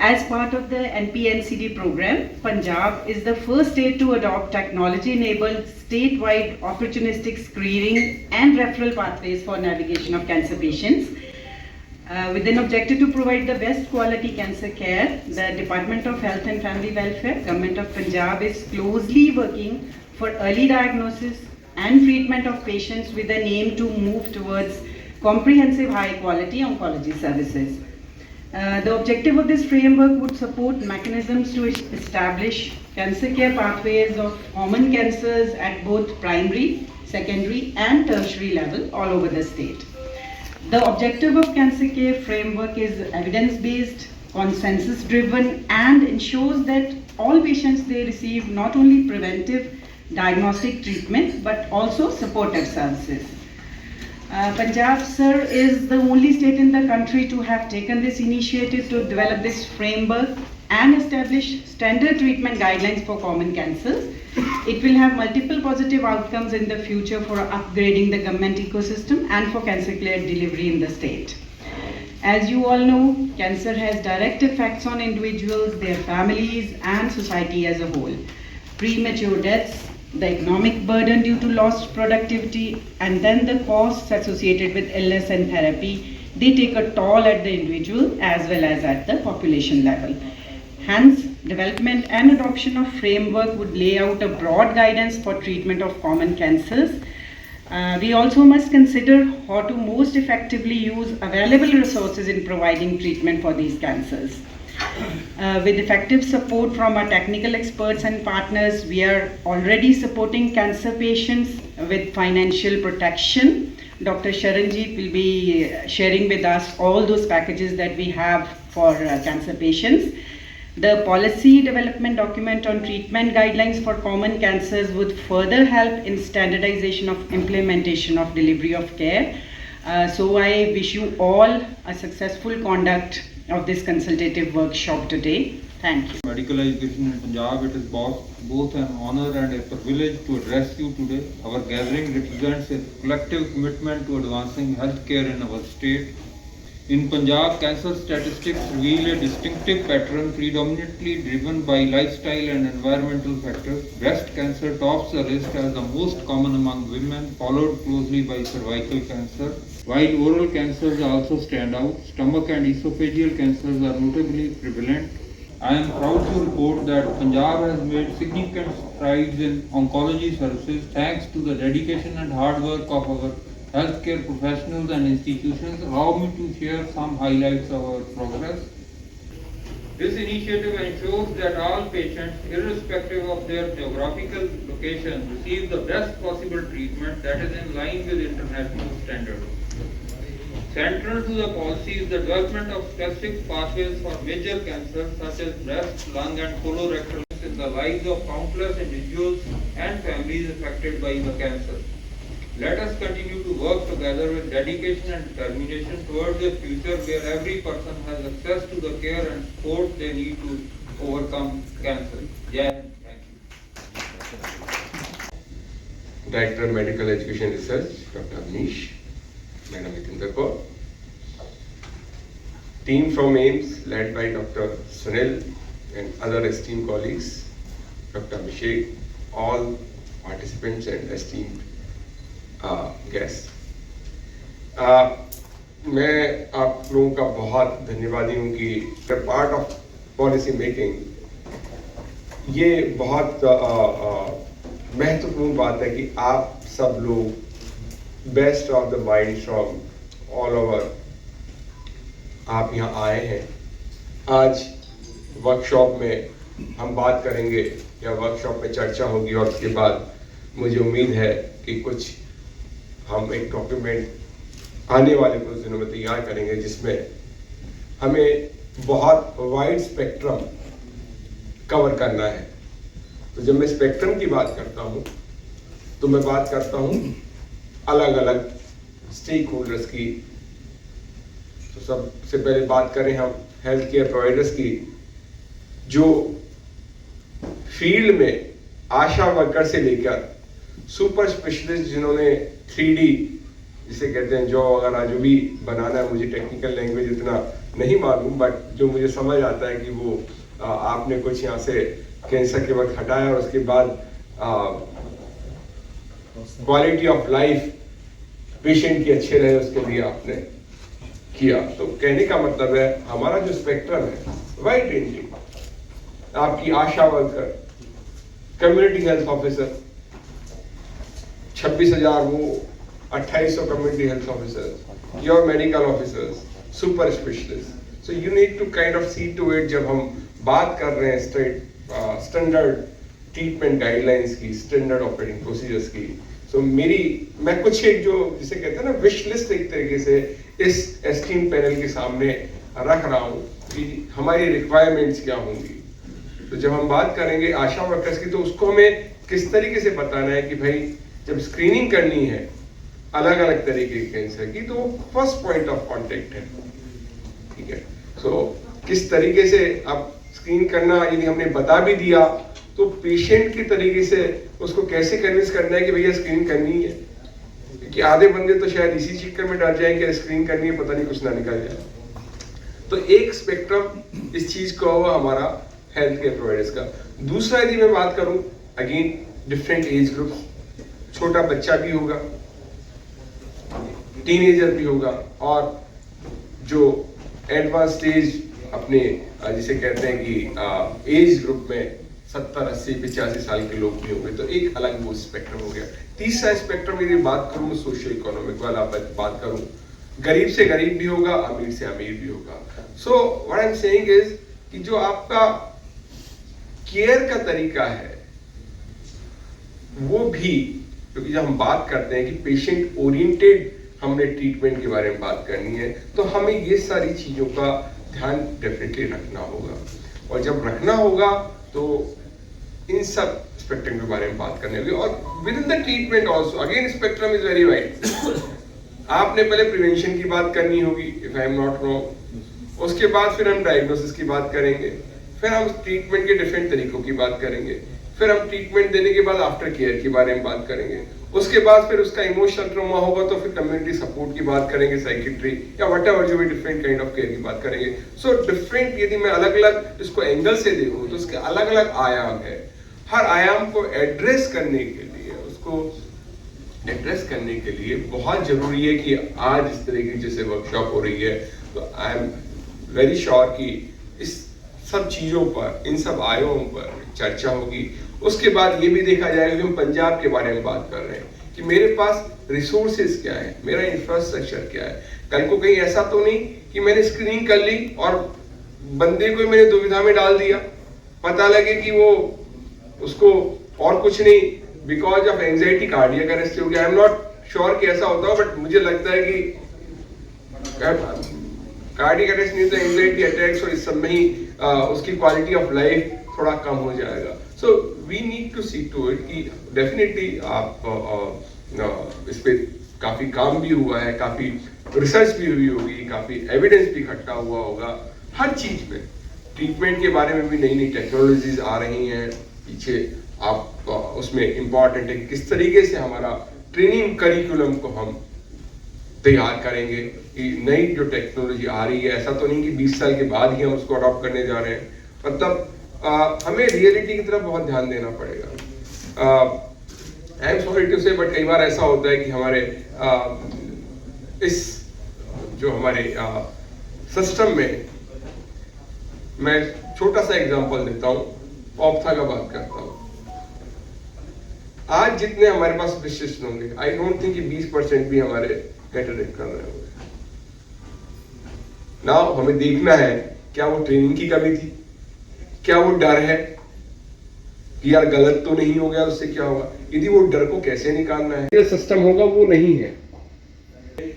As part of the NPNCD program, Punjab is the first state to adopt technology-enabled statewide opportunistic screening and referral pathways for navigation of cancer patients. With an objective to provide the best quality cancer care, the Department of Health and Family Welfare, Government of Punjab is closely working for early diagnosis and treatment of patients with an aim to move towards comprehensive high-quality oncology services. The objective of this framework would support mechanisms to establish cancer care pathways of common cancers at both primary, secondary and tertiary level all over the state. The objective of cancer care framework is evidence-based, consensus-driven and ensures that all patients they receive not only preventive diagnostic treatment but also supportive services. Punjab, sir, is the only state in the country to have taken this initiative to develop this framework and establish standard treatment guidelines for common cancers. It will have multiple positive outcomes in the future for upgrading the government ecosystem and for cancer care delivery in the state. As you all know, cancer has direct effects on individuals, their families and society as a whole. Premature deaths, the economic burden due to lost productivity, and then the costs associated with illness and therapy, they take a toll at the individual as well as at the population level. Hence, development and adoption of framework would lay out a broad guidance for treatment of common cancers. We also must consider how to most effectively use available resources in providing treatment for these cancers. With effective support from our technical experts and partners, we are already supporting cancer patients with financial protection. Dr. Sharanjeet will be sharing with us all those packages that we have for cancer patients. The policy development document on treatment guidelines for common cancers would further help in standardization of implementation of delivery of care. So I wish you all a successful conduct of this consultative workshop today. Thank you. Medical education in Punjab, it is both an honor and a privilege to address you today. Our gathering represents a collective commitment to advancing healthcare in our state. In Punjab, cancer statistics reveal a distinctive pattern predominantly driven by lifestyle and environmental factors. Breast cancer tops the list as the most common among women, followed closely by cervical cancer. While oral cancers also stand out, stomach and esophageal cancers are notably prevalent. I am proud to report that Punjab has made significant strides in oncology services thanks to the dedication and hard work of our healthcare professionals and institutions. Allow me to share some highlights of our progress. This initiative ensures that all patients, irrespective of their geographical location, receive the best possible treatment that is in line with international standards. Central to the policy is the development of specific pathways for major cancers such as breast, lung and colorectal in the lives of countless individuals and families affected by the cancer. Let us continue to work together with dedication and determination towards a future where every person has access to the care and support they need to overcome cancer. Yeah, thank you. Director of Medical Education Research, Dr. Avnish, Madam Hitinder Kaur. Team from AIMS led by Dr. Sunil and other esteemed colleagues, Dr. Abhishek, all participants and esteemed guests. मैं आप लोगों का बहुत धन्यवादी हूँ कि part of policy making ये बहुत महत्वपूर्ण बात है कि आप सब लोग best of the mind from all over आप यहाँ आए हैं। आज वर्कशॉप में हम बात करेंगे या वर्कशॉप में चर्चा होगी और उसके बाद मुझे उम्मीद है कि कुछ हम एक डॉक्यूमेंट आने वाले कुछ दिनों में तैयार करेंगे जिसमें हमें बहुत वाइड स्पेक्ट्रम कवर करना है। तो जब मैं स्पेक्ट्रम की बात करता हूँ तो मैं बात करता हूँ अलग अलग स्टेक होल्डर्स की। तो सबसे पहले बात करें हम हेल्थ केयर प्रोवाइडर्स की, जो फील्ड में आशा वर्कर से लेकर सुपर स्पेशलिस्ट जिन्होंने 3D जिसे कहते हैं जो वगैरह जो भी बनाना है, मुझे टेक्निकल लैंग्वेज इतना नहीं मालूम, बट जो मुझे समझ आता है कि वो आपने कुछ यहाँ से कैंसर के वक्त हटाया और उसके बाद क्वालिटी ऑफ लाइफ पेशेंट की अच्छे रहे उसके लिए आपने किया। तो कहने का मतलब है हमारा जो स्पेक्ट्रम है वाइड रेंजिंग, आपकी ASHA worker, community health officer 26,000, वो 2800 community health officers, your medical officers, super specialist. So you need to kind of see to it, जब हम बात कर रहे हैं स्टैंडर्ड ट्रीटमेंट गाइडलाइंस की, स्टैंडर्ड ऑपरेटिंग प्रोसीजर्स की। सो मैं कुछ एक जो जिसे कहते हैं ना विश लिस्ट, एक तरीके से इस एस्टीम पैनल के सामने रख रहा हूँ कि हमारी रिक्वायरमेंट्स क्या होंगी। तो जब हम बात करेंगे आशा वर्कर्स की, तो उसको हमें किस तरीके से बताना है कि भाई जब स्क्रीनिंग करनी है अलग अलग तरीके के कैंसर की, तो वो फर्स्ट पॉइंट ऑफ कांटेक्ट है, ठीक है। सो किस तरीके से अब स्क्रीन करना यदि हमने बता भी दिया, तो पेशेंट के तरीके से उसको कैसे कन्विंस करना है कि भैया स्क्रीन करनी है, क्योंकि आधे बंदे तो शायद इसी चक्कर में डर जाएं कि स्क्रीन करनी है, पता नहीं कुछ ना निकल जाए। तो एक स्पेक्ट्रम इस चीज का हुआ हमारा हेल्थ केयर प्रोवाइडर्स का। दूसरा यदि मैं बात करूं, अगेन डिफरेंट एज ग्रुप, छोटा बच्चा भी होगा, टीनेजर भी होगा, और जो एडवांस स्टेज अपने जिसे कहते हैं कि एज ग्रुप में 70, 80, 85 साल के लोग भी होंगे, तो एक अलग वो स्पेक्ट्रम हो गया। तीसरा स्पेक्ट्रम यदि बात करूं सोशियो इकोनॉमिक वाला बात करूं, गरीब से गरीब भी होगा, अमीर से अमीर भी होगा। So what I am saying is कि जो आपका केयर का तरीका है वो भी, क्योंकि जब हम बात करते हैं कि पेशेंट ओरिएंटेड हमने ट्रीटमेंट के बारे में बात करनी है, तो हमें ये सारी चीजों का ध्यान डेफिनेटली रखना होगा। और जब रखना होगा तो इन सब स्पेक्ट्रम के बारे में बात करनी होगी। और with in the treatment also again spectrum is very wide. आपने पहले प्रिवेंशन की बात करनी होगी, if I am not wrong, उसके बाद फिर हम डायग्नोसिस की बात करेंगे, फिर हम ट्रीटमेंट के डिफरेंट तरीकों की बात करेंगे, फिर हम ट्रीटमेंट देने के बाद आफ्टर केयर के बारे में बात करेंगे, उसके बाद फिर उसका इमोशनल ट्रॉमा होगा तो फिर कम्युनिटी सपोर्ट की बात करेंगे, साइकिट्री या व्हाटएवर जो भी डिफरेंट काइंड ऑफ केयर की बात करेंगे। सो डिफरेंट यदि मैं अलग अलग इसको एंगल से देखूं तो उसके अलग अलग आयाम है। हर आयाम को एड्रेस करने के लिए, उसको एड्रेस करने के लिए बहुत जरूरी है कि आज इस तरह की जैसे वर्कशॉप हो रही है, तो आई एम वेरी श्योर कि इस सब चीजों पर, इन सब आयामों पर चर्चा होगी। उसके बाद ये भी देखा जाएगा कि हम पंजाब के बारे में बात कर रहे हैं कि मेरे पास रिसोर्सेज क्या है, मेरा इंफ्रास्ट्रक्चर क्या है। कल को कहीं ऐसा तो नहीं कि मैंने स्क्रीनिंग कर ली और बंदे को मैंने दुविधा में डाल दिया, पता लगे कि वो उसको और कुछ नहीं because of anxiety cardiac arrest हो गया। आई एम नॉट श्योर कि ऐसा होता हो, बट मुझे लगता है कि कार्डियक अरेस्ट नहीं तो एंजाइटी अटैक्स और इस सब में ही उसकी क्वालिटी ऑफ लाइफ थोड़ा कम हो जाएगा। So we need to see to it कि डेफिनेटली आप इस पे काफी काम भी हुआ है, काफी रिसर्च भी हुई होगी, काफी एविडेंस भी इकट्ठा हुआ होगा। हर चीज में ट्रीटमेंट के बारे में भी नई नई टेक्नोलॉजीज आ रही हैं पीछे। आप उसमें इम्पॉर्टेंट है किस तरीके से हमारा ट्रेनिंग करिकुलम को हम तैयार करेंगे कि नई जो टेक्नोलॉजी आ रही है, ऐसा तो नहीं कि 20 साल के बाद ही हम उसको अडॉप्ट करने जा रहे हैं। मतलब हमें रियलिटी की तरफ बहुत ध्यान देना पड़ेगा। आई एम सॉरी टू से, बट कई बार ऐसा होता है कि हमारे इस जो हमारे सिस्टम में, मैं छोटा सा एग्जांपल देता हूँ, ऑप्था का बात करता हूँ। आज जितने हमारे पास स्पेशलिस्ट होंगे, आई डोंट थिंक कि 20% भी हमारे कैटरेक्ट कर रहे होंगे। नाउ हमें देखना है क्या वो ट्रेनिंग की कमी थी, क्या वो डर है कि यार गलत तो नहीं हो गया, उससे क्या होगा। यदि वो डर को कैसे निकालना है, ये सिस्टम होगा वो नहीं है।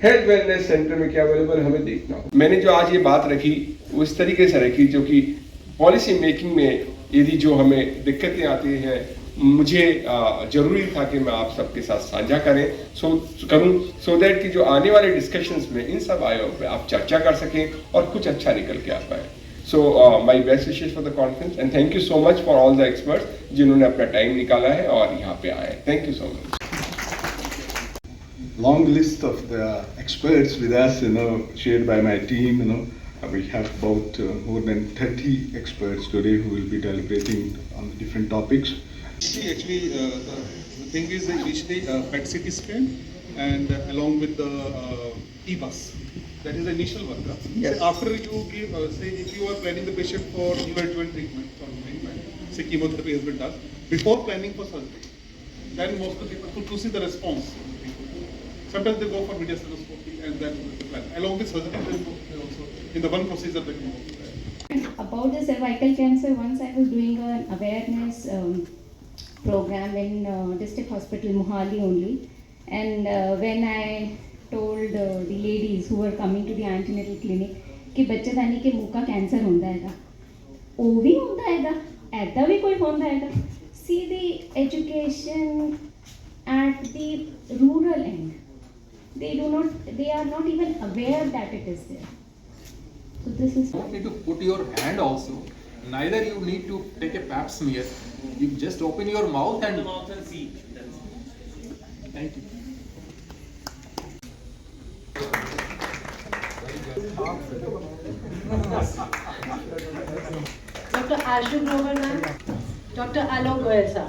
हेल्थ वेलनेस सेंटर में क्या अवेलेबल हमें देखना हो। मैंने जो आज ये बात रखी वो इस तरीके से रखी जो कि पॉलिसी मेकिंग में यदि जो हमें दिक्कतें आती हैं, मुझे जरूरी था कि मैं आप सबके साथ साझा करूं सो दैट कि जो आने वाले डिस्कशंस में इन सब आयों पे आप चर्चा कर सकें और कुछ अच्छा निकल के आ पाए। So my best wishes for the conference and thank you so much for all the experts जिन्होंने अपना टाइम निकाला है और यहाँ पे आए। Thank you so much. Long list of the experts with us, shared by my team, We have about more than 30 experts today who will be deliberating on the different topics. Actually, the thing is that initially PET CT scan and along with the e-bus. That is the initial work. Yes. So after you give, say if you are planning the patient for neoadjuvant treatment, say chemotherapy has been done, before planning for surgery, then most of the people to see the response. Sometimes they go for mediastinopscopy and then the plan. Along with surgery, they also in the one procedure they can go. About the cervical cancer, once I was doing an awareness program in district hospital Mohali only, and when I told the ladies who were coming to the antenatal clinic कि बच्चेदानी के मुंह का cancer होता हैगा, वो भी होता हैगा, ऐसा भी कोई होता हैगा. See the education at the rural end, they are not even aware that it is there. So this is. You don't need to put your hand also. Neither you need to take a pap smear. You just open your mouth and see. Thank you. Dr. Ashu Grover ma'am, Dr. Alok Goyal sir.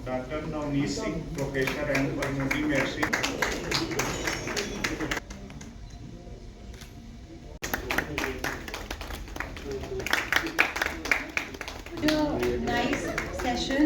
Dr. Navneet Singh, Professor and Pulmonary Medicine. Nice session.